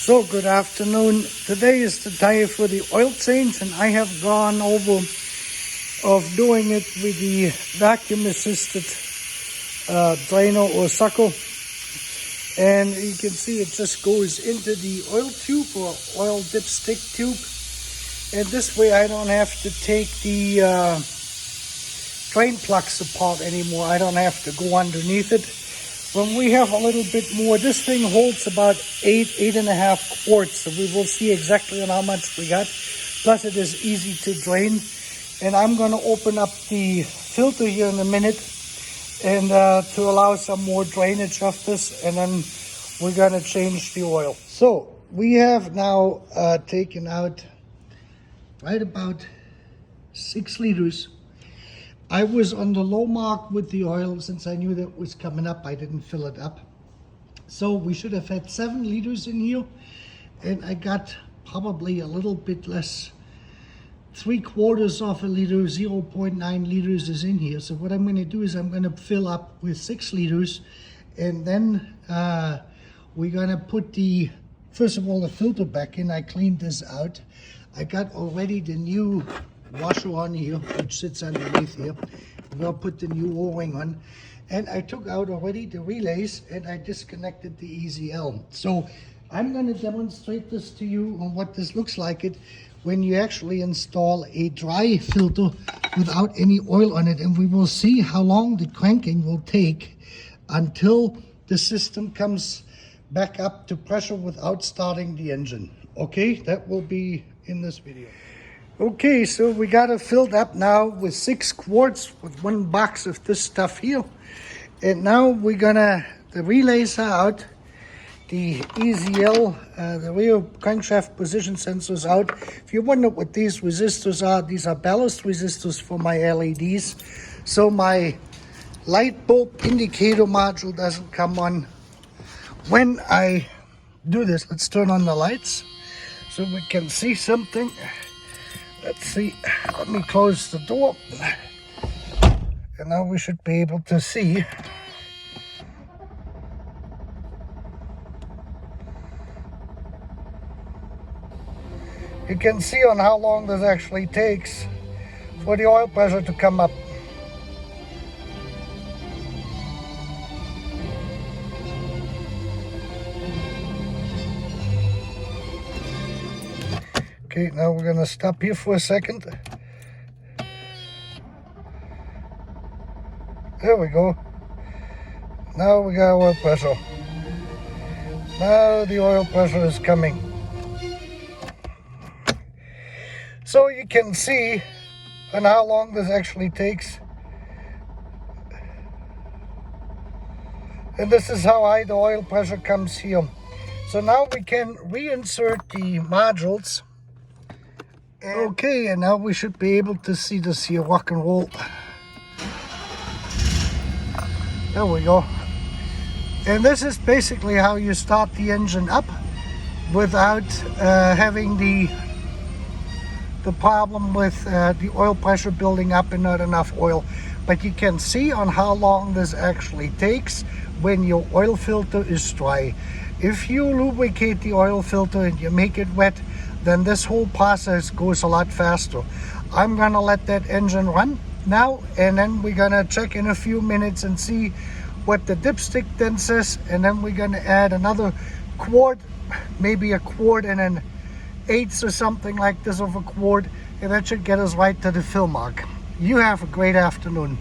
So good afternoon. Today is the day for the oil change, and I have gone over of doing it with the vacuum assisted drainer or sucker, and you can see it just goes into the oil tube or oil dipstick tube, and this way I don't have to take the drain plugs apart anymore. I don't have to go underneath it. When we have a little bit more, this thing holds about 8.5 quarts, so we will see exactly on how much we got. Plus it is easy to drain. And I'm going to open up the filter here in a minute and to allow some more drainage of this, and then we're going to change the oil. So we have now taken out right about 6 liters. I was on the low mark with the oil since I knew that was coming up. I didn't fill it up. So we should have had 7 liters in here, and I got probably a little bit less. 3/4 of a liter, 0.9 liters is in here. So what I'm going to do is I'm going to fill up with 6 liters, and then we're going to put first of all, the filter back in. I cleaned this out. I got already the new washer on here, which sits underneath here. We'll put the new O-ring on, and I took out already the relays and I disconnected the EZL. So I'm going to demonstrate this to you on what this looks like when you actually install a dry filter without any oil on it, and we will see how long the cranking will take until the system comes back up to pressure without starting the engine. Okay, that will be in this video. Okay, so we got it filled up now with 6 quarts with 1 box of this stuff here. And now the relays are out, the EZL, the rear crankshaft position sensors out. If you wonder what these resistors are, these are ballast resistors for my LEDs. So my light bulb indicator module doesn't come on when I do this. Let's turn on the lights so we can see something. Let's see, let me close the door, and now we should be able to see. You can see on how long this actually takes for the oil pressure to come up. Okay, now we're going to stop here for a second. There we go. Now we got oil pressure. Now the oil pressure is coming. So you can see on how long this actually takes. And this is how high the oil pressure comes here. So now we can reinsert the modules. Okay, and now we should be able to see this here rock and roll. There we go. And this is basically how you start the engine up without having the problem with the oil pressure building up and not enough oil. But you can see on how long this actually takes when your oil filter is dry. If you lubricate the oil filter and you make it wet, then this whole process goes a lot faster. I'm gonna let that engine run now, and then we're gonna check in a few minutes and see what the dipstick then says, and then we're gonna add another quart, maybe a quart and an 1/8 or something like this of a quart, and that should get us right to the fill mark. You have a great afternoon.